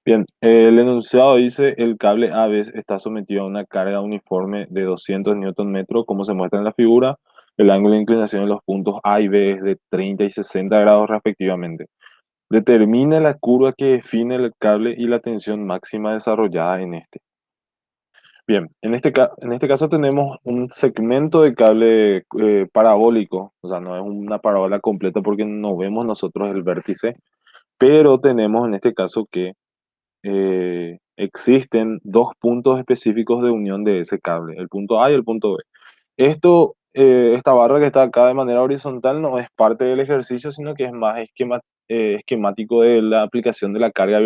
Bien, el enunciado dice el cable AB está sometido a una carga uniforme de 200 newton metro, como se muestra en la figura. El ángulo de inclinación de los puntos A y B es de 30 y 60 grados respectivamente. Determina la curva que define el cable y la tensión máxima desarrollada en este. Bien, en este caso tenemos un segmento de cable parabólico, o sea, no es una parábola completa porque no vemos nosotros el vértice, pero tenemos en este caso que existen dos puntos específicos de unión de ese cable, el punto A y el punto B. Esta barra que está acá de manera horizontal no es parte del ejercicio, sino que es más esquemático de la aplicación de la carga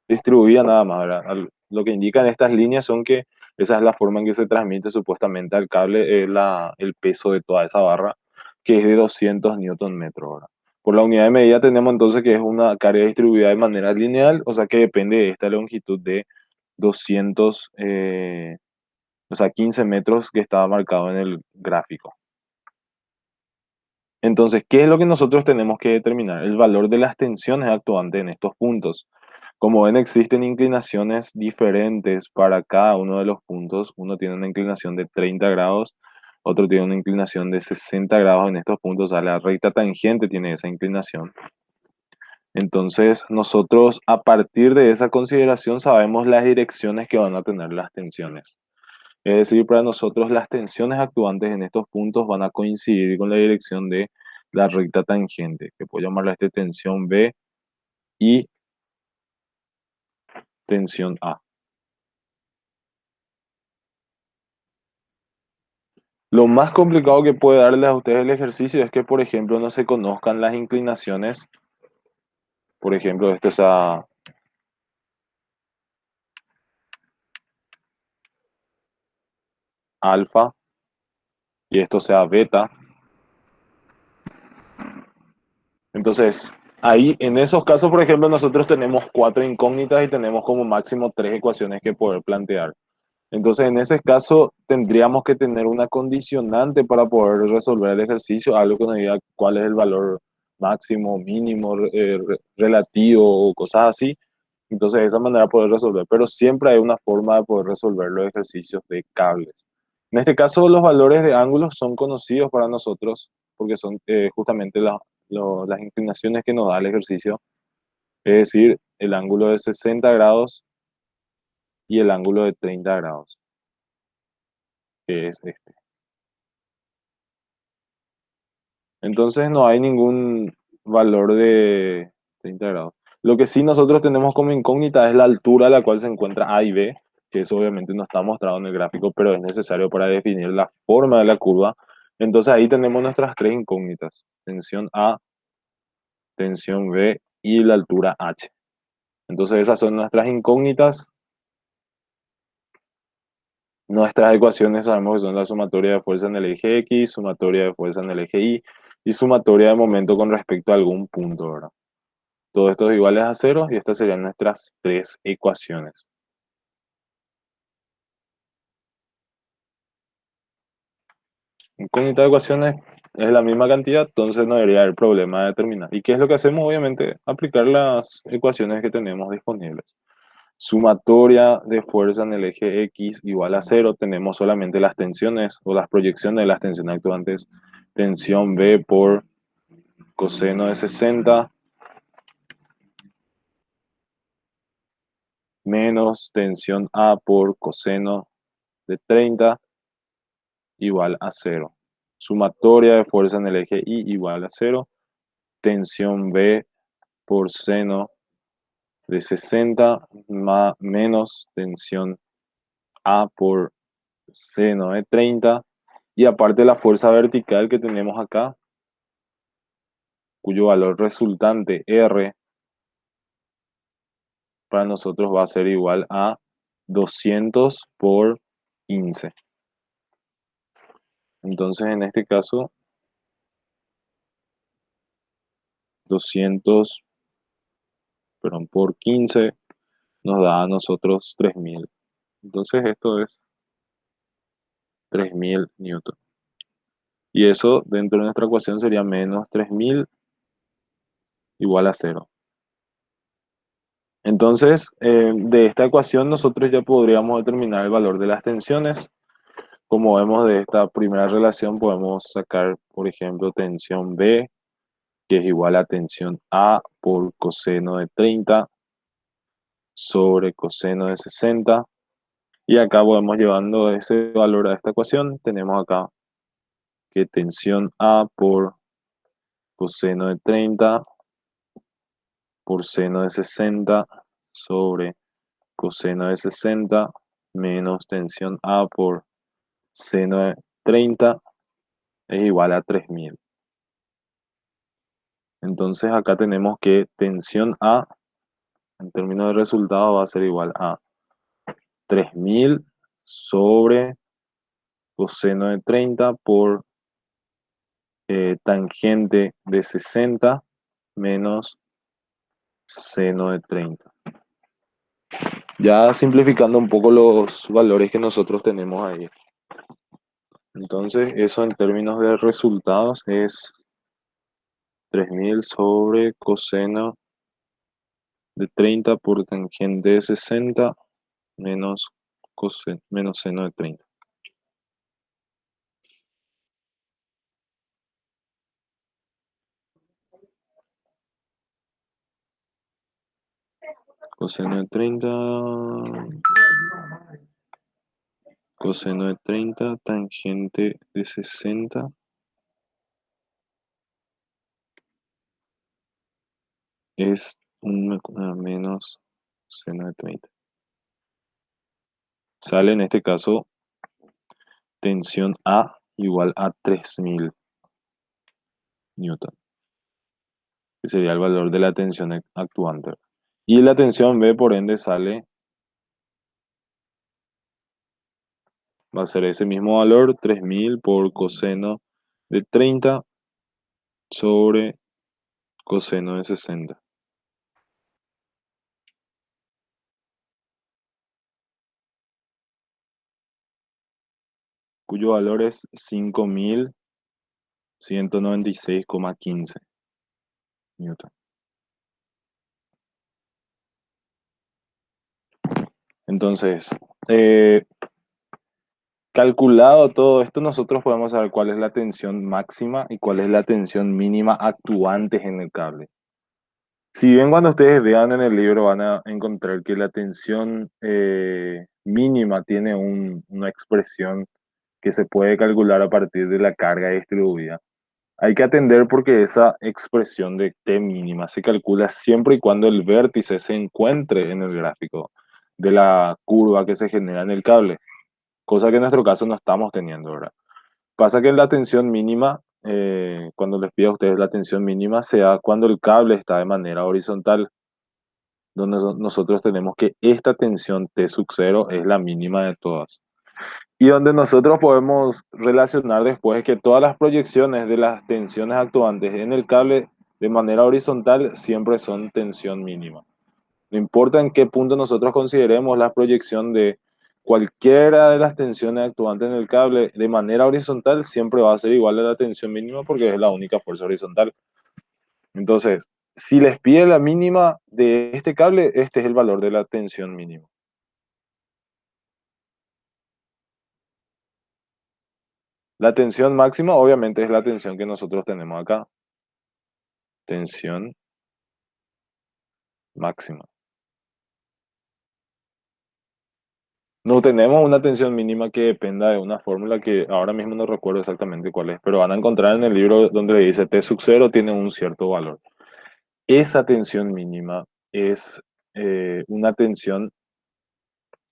distribuida nada más, ¿verdad? Lo que indican estas líneas son que esa es la forma en que se transmite supuestamente al cable el peso de toda esa barra, que es de 200 newton metro, ¿verdad? Por la unidad de medida tenemos entonces que es una carga distribuida de manera lineal, o sea que depende de esta longitud de 200, o sea, 15 metros que estaba marcado en el gráfico. Entonces, ¿qué es lo que nosotros tenemos que determinar? El valor de las tensiones actuantes en estos puntos. Como ven, existen inclinaciones diferentes para cada uno de los puntos. Uno tiene una inclinación de 30 grados, otro tiene una inclinación de 60 grados en estos puntos. O sea, la recta tangente tiene esa inclinación. Entonces, nosotros a partir de esa consideración sabemos las direcciones que van a tener las tensiones. Es decir, para nosotros las tensiones actuantes en estos puntos van a coincidir con la dirección de la recta tangente, que puedo llamarla tensión B y tensión A. Lo más complicado que puede darles a ustedes el ejercicio es que, por ejemplo, no se conozcan las inclinaciones. Por ejemplo, esto es a alfa y esto sea beta. Entonces, ahí en esos casos, por ejemplo, nosotros tenemos cuatro incógnitas y tenemos como máximo tres ecuaciones que poder plantear. Entonces, en ese caso, tendríamos que tener una condicionante para poder resolver el ejercicio, algo que nos diga cuál es el valor máximo, mínimo, relativo o cosas así. Entonces, de esa manera poder resolver. Pero siempre hay una forma de poder resolver los ejercicios de cables. En este caso, los valores de ángulos son conocidos para nosotros porque son justamente las inclinaciones que nos da el ejercicio. Es decir, el ángulo de 60 grados y el ángulo de 30 grados, que es este. Entonces no hay ningún valor de 30 grados. Lo que sí nosotros tenemos como incógnita es la altura a la cual se encuentra A y B, que eso obviamente no está mostrado en el gráfico, pero es necesario para definir la forma de la curva. Entonces ahí tenemos nuestras tres incógnitas, tensión A, tensión B y la altura H. Entonces esas son nuestras incógnitas. Nuestras ecuaciones sabemos que son la sumatoria de fuerza en el eje X, sumatoria de fuerza en el eje Y y sumatoria de momento con respecto a algún punto, ¿verdad? Todo esto es iguales a cero y estas serían nuestras tres ecuaciones. Con esta ecuaciones es la misma cantidad, entonces no debería haber problema de determinar. ¿Y qué es lo que hacemos? Obviamente, aplicar las ecuaciones que tenemos disponibles. Sumatoria de fuerza en el eje X igual a cero. Tenemos solamente las tensiones o las proyecciones de las tensiones actuantes. Tensión B por coseno de 60 menos tensión A por coseno de 30 igual a cero. Sumatoria de fuerza en el eje Y igual a cero. Tensión B por seno de 60 menos tensión A por seno de 30. Y aparte la fuerza vertical que tenemos acá, cuyo valor resultante R para nosotros va a ser igual a 200 por 15. Entonces en este caso 200, perdón, por 15 nos da a nosotros 3000. Entonces esto es 3000 newton. Y eso dentro de nuestra ecuación sería menos 3000 igual a cero. Entonces, de esta ecuación nosotros ya podríamos determinar el valor de las tensiones. Como vemos de esta primera relación, podemos sacar, por ejemplo, tensión B, que es igual a tensión A por coseno de 30 sobre coseno de 60. Y acá podemos llevando ese valor a esta ecuación. Tenemos acá que tensión A por coseno de 30 por seno de 60 sobre coseno de 60 menos tensión A por seno de 30 es igual a 3000. Entonces acá tenemos que tensión A en términos de resultado va a ser igual a 3000 sobre coseno de 30 por tangente de 60 menos seno de 30. Ya simplificando un poco los valores que nosotros tenemos ahí. Entonces, eso en términos de resultados es 3000 sobre coseno de 30 por tangente de 60 menos, menos seno de 30. Coseno de 30, coseno de 30, tangente de 60 es menos seno de 30. Sale en este caso tensión A igual a 3000 newton, que sería el valor de la tensión actuante. Y la tensión B, por ende, va a ser ese mismo valor, 3000 por coseno de 30 sobre coseno de 60, cuyo valor es 5196,15 newton. Entonces, eh, calculado todo esto, nosotros podemos saber cuál es la tensión máxima y cuál es la tensión mínima actuantes en el cable. Si bien cuando ustedes vean en el libro van a encontrar que la tensión mínima tiene una expresión que se puede calcular a partir de la carga distribuida. Hay que atender porque esa expresión de T mínima se calcula siempre y cuando el vértice se encuentre en el gráfico de la curva que se genera en el cable, cosa que en nuestro caso no estamos teniendo ahora. Pasa que la tensión mínima, cuando les pido a ustedes la tensión mínima, se da cuando el cable está de manera horizontal, donde nosotros tenemos que esta tensión T sub 0 es la mínima de todas. Y donde nosotros podemos relacionar después que todas las proyecciones de las tensiones actuantes en el cable de manera horizontal siempre son tensión mínima. No importa en qué punto nosotros consideremos la proyección de cualquiera de las tensiones actuantes en el cable de manera horizontal, siempre va a ser igual a la tensión mínima porque es la única fuerza horizontal. Entonces, si les pide la mínima de este cable, este es el valor de la tensión mínima. La tensión máxima, obviamente, es la tensión que nosotros tenemos acá. Tensión máxima. No tenemos una tensión mínima que dependa de una fórmula que ahora mismo no recuerdo exactamente cuál es, pero van a encontrar en el libro donde le dice T sub 0 tiene un cierto valor. Esa tensión mínima es una tensión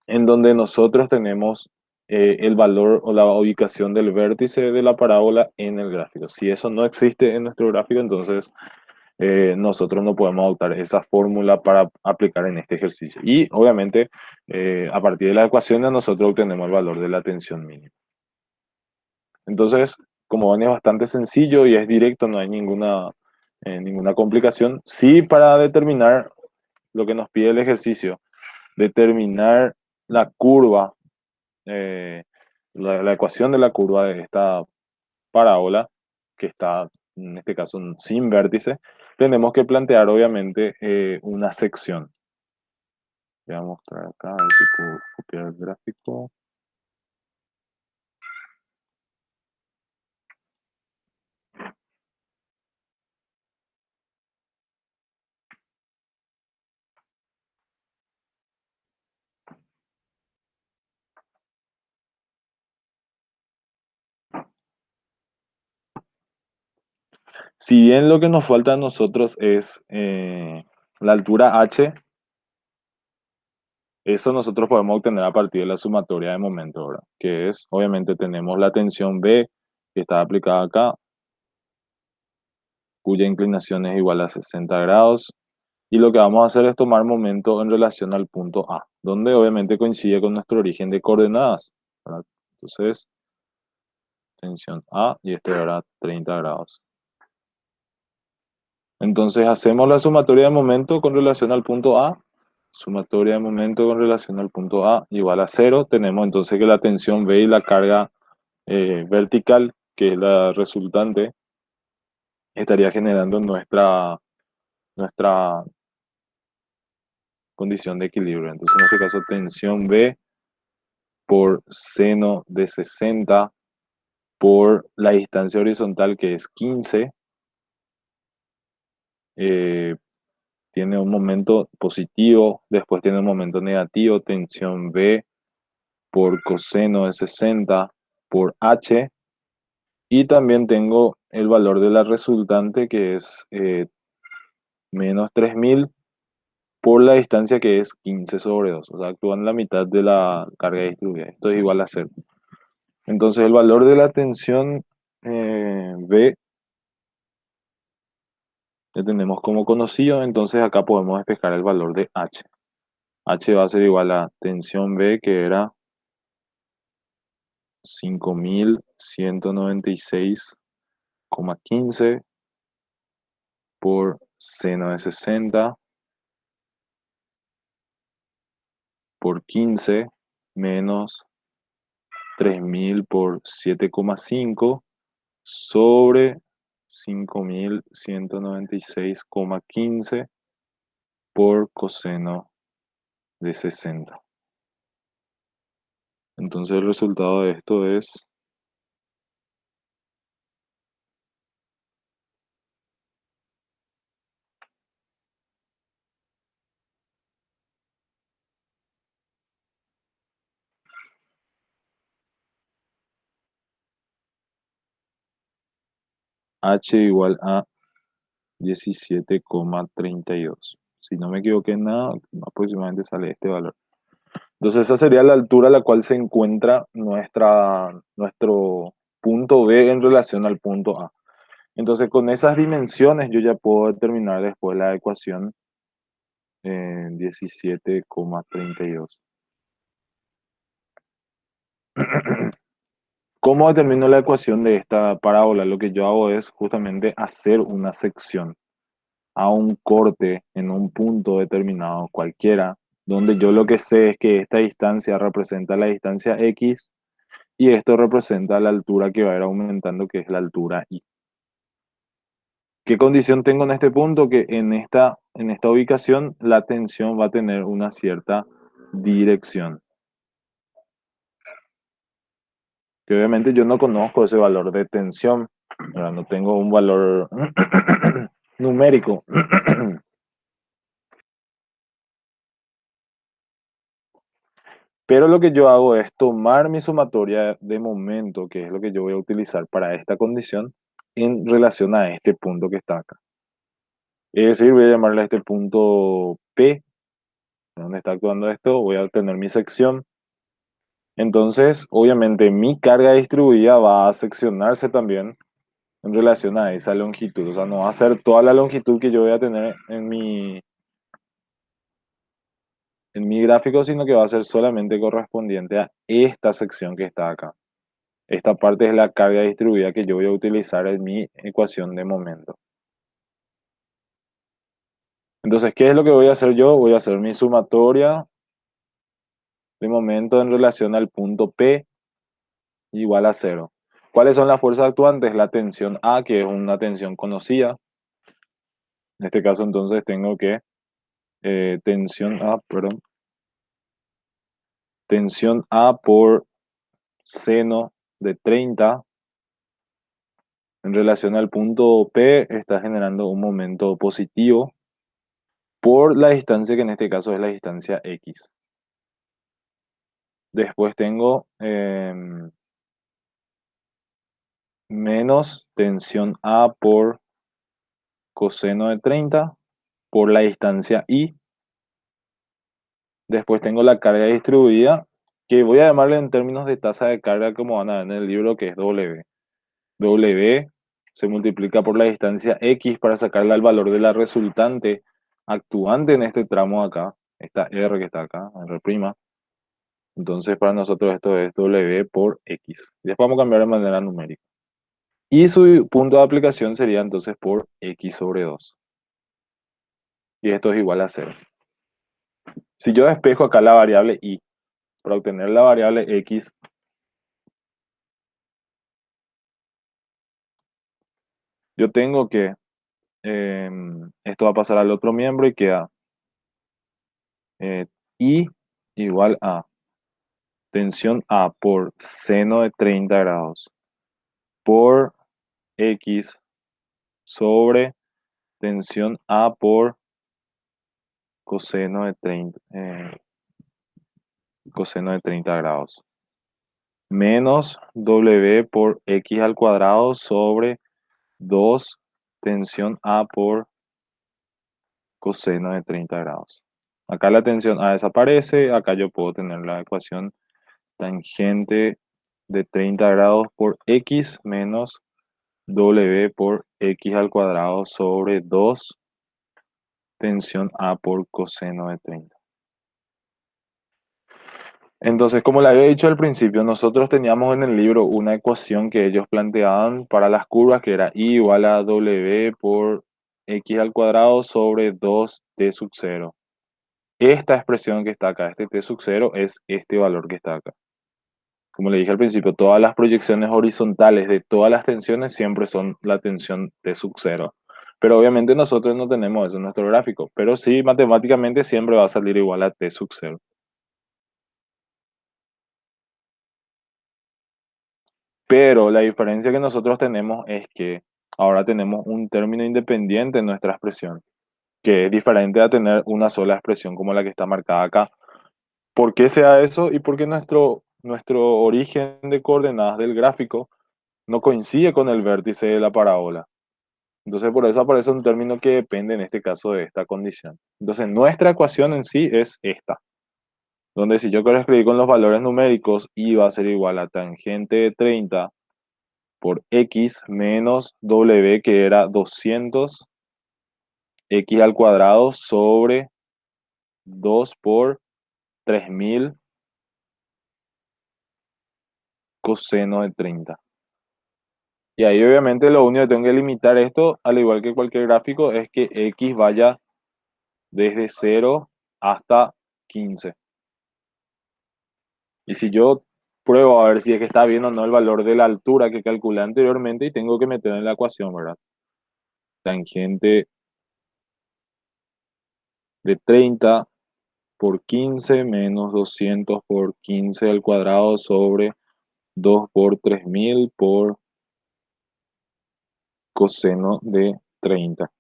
en donde nosotros tenemos el valor o la ubicación del vértice de la parábola en el gráfico. Si eso no existe en nuestro gráfico, entonces nosotros no podemos adoptar esa fórmula para aplicar en este ejercicio. Y obviamente, a partir de las ecuaciones, nosotros obtenemos el valor de la tensión mínima. Entonces, como ven, es bastante sencillo y es directo, no hay ninguna complicación. Sí, para determinar lo que nos pide el ejercicio, determinar la curva, eh, la ecuación de la curva de esta parábola, que está en este caso sin vértice, tenemos que plantear obviamente una sección. Voy a mostrar acá, a ver si puedo copiar el gráfico. Si bien lo que nos falta a nosotros es la altura h, eso nosotros podemos obtener a partir de la sumatoria de momento, ¿verdad? Que es, obviamente tenemos la tensión B que está aplicada acá, cuya inclinación es igual a 60 grados. Y lo que vamos a hacer es tomar momento en relación al punto A, donde obviamente coincide con nuestro origen de coordenadas, ¿verdad? Entonces, tensión A y esto era 30 grados. Entonces hacemos la sumatoria de momento con relación al punto A. Sumatoria de momento con relación al punto A igual a cero. Tenemos entonces que la tensión B y la carga vertical, que es la resultante, estaría generando nuestra condición de equilibrio. Entonces en este caso tensión B por seno de 60 por la distancia horizontal que es 15, eh, tiene un momento positivo, después tiene un momento negativo, tensión B por coseno de 60 por H, y también tengo el valor de la resultante que es menos 3000 por la distancia que es 15 sobre 2, o sea, actúa en la mitad de la carga distribuida. Esto es igual a cero. Entonces el valor de la tensión B ya tenemos como conocido, entonces acá podemos despejar el valor de H. H va a ser igual a tensión B, que era 5196,15 por seno de 60 por 15 menos 3000 por 7,5 sobre 5196,15 por coseno de 60. Entonces el resultado de esto es H igual a 17,32. Si no me equivoqué en nada, aproximadamente sale este valor. Entonces esa sería la altura a la cual se encuentra nuestro punto B en relación al punto A. Entonces con esas dimensiones yo ya puedo determinar después la ecuación 17,32. ¿Cómo determino la ecuación de esta parábola? Lo que yo hago es justamente hacer una sección a un corte en un punto determinado cualquiera, donde yo lo que sé es que esta distancia representa la distancia X y esto representa la altura que va a ir aumentando, que es la altura Y. ¿Qué condición tengo en este punto? Que en esta ubicación la tensión va a tener una cierta dirección. Que obviamente yo no conozco ese valor de tensión, ¿verdad? No tengo un valor numérico. Pero lo que yo hago es tomar mi sumatoria de momento, que es lo que yo voy a utilizar para esta condición, en relación a este punto que está acá. Es decir, voy a llamarle a este punto P, donde está actuando esto, voy a obtener mi sección. Entonces, obviamente, mi carga distribuida va a seccionarse también en relación a esa longitud. O sea, no va a ser toda la longitud que yo voy a tener en mi gráfico, sino que va a ser solamente correspondiente a esta sección que está acá. Esta parte es la carga distribuida que yo voy a utilizar en mi ecuación de momento. Entonces, ¿qué es lo que voy a hacer yo? Voy a hacer mi sumatoria de momento en relación al punto P igual a cero. ¿Cuáles son las fuerzas actuantes? La tensión A, que es una tensión conocida. En este caso, entonces, tengo que tensión A, perdón. tensión A por seno de 30 en relación al punto P está generando un momento positivo por la distancia que en este caso es la distancia X. Después tengo menos tensión A por coseno de 30 por la distancia Y. Después tengo la carga distribuida, que voy a llamarle en términos de tasa de carga como van a ver en el libro, que es W. W se multiplica por la distancia X para sacarle al valor de la resultante actuante en este tramo acá, esta R que está acá, R'. Entonces para nosotros esto es W por X. Después vamos a cambiar de manera numérica. Y su punto de aplicación sería entonces por X sobre 2. Y esto es igual a 0. Si yo despejo acá la variable Y para obtener la variable X, yo tengo que esto va a pasar al otro miembro y queda eh, Y igual a tensión A por seno de 30 grados por X sobre tensión A por coseno de 30, coseno de 30 grados menos W por X al cuadrado sobre 2 tensión A por coseno de 30 grados. Acá la tensión A desaparece, acá yo puedo tener la ecuación tangente de 30 grados por X menos W por X al cuadrado sobre 2 tensión A por coseno de 30. Entonces, como le había dicho al principio, nosotros teníamos en el libro una ecuación que ellos planteaban para las curvas que era I igual a W por X al cuadrado sobre 2T sub 0. Esta expresión que está acá, este T sub 0, es este valor que está acá. Como le dije al principio, todas las proyecciones horizontales de todas las tensiones siempre son la tensión T sub 0. Pero obviamente nosotros no tenemos eso en nuestro gráfico. Pero sí, matemáticamente siempre va a salir igual a T sub 0. Pero la diferencia que nosotros tenemos es que ahora tenemos un término independiente en nuestra expresión, que es diferente a tener una sola expresión como la que está marcada acá. ¿Por qué sea eso? Y porque nuestro origen de coordenadas del gráfico no coincide con el vértice de la parábola. Entonces, por eso aparece un término que depende en este caso de esta condición. Entonces, nuestra ecuación en sí es esta, donde si yo quiero escribir con los valores numéricos, y va a ser igual a tangente de 30 por X menos W, que era 200 X al cuadrado sobre 2 por 3000 coseno de 30. Y ahí obviamente lo único que tengo que limitar esto, al igual que cualquier gráfico, es que X vaya desde 0 hasta 15. Y si yo pruebo a ver si es que está bien o no el valor de la altura que calculé anteriormente y tengo que meter en la ecuación, ¿verdad? Tangente de 30 por 15 menos 200 por 15 al cuadrado sobre 2 por 3000 por coseno de 30.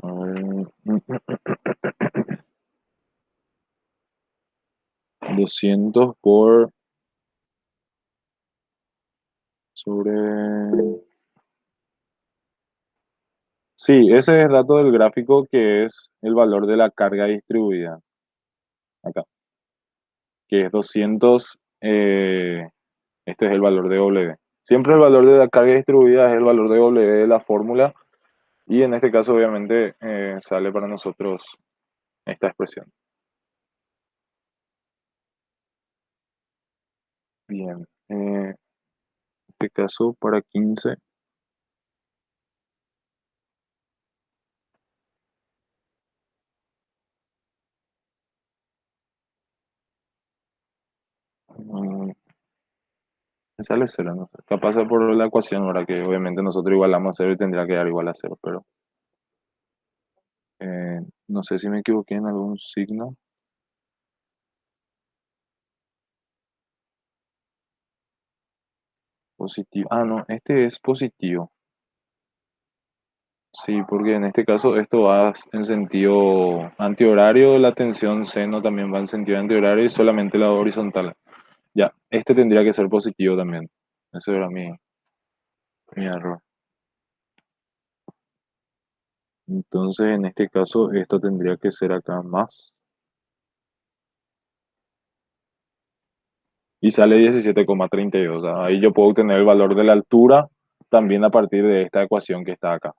A ver, 200 por sobre... Sí, ese es el dato del gráfico que es el valor de la carga distribuida. Acá, que es 200, este es el valor de W. Siempre el valor de la carga distribuida es el valor de W de la fórmula y en este caso obviamente sale para nosotros esta expresión. Bien, en este caso para 15, Mm, Me sale cero, no sé. Capaz es por la ecuación, ¿verdad? Que obviamente nosotros igualamos a cero y tendría que dar igual a cero, pero no sé si me equivoqué en algún signo positivo. Ah, no, este es positivo. Sí, porque en este caso esto va en sentido antihorario, la tensión seno también va en sentido antihorario y solamente la horizontal. Ya, este tendría que ser positivo también. Ese era mi error. Entonces, en este caso, esto tendría que ser acá más. Y sale 17,32. O sea, ahí yo puedo obtener el valor de la altura también a partir de esta ecuación que está acá.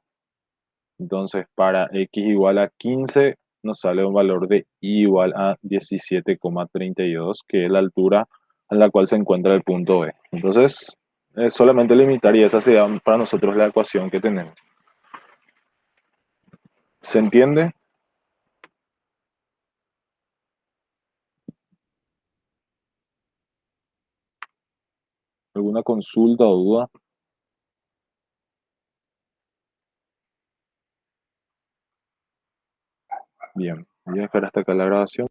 Entonces, para x igual a 15, nos sale un valor de y igual a 17,32, que es la altura a la cual se encuentra el punto B. Entonces, es solamente limitar y esa sería para nosotros la ecuación que tenemos. ¿Se entiende? ¿Alguna consulta o duda? Bien, voy a dejar hasta acá la grabación.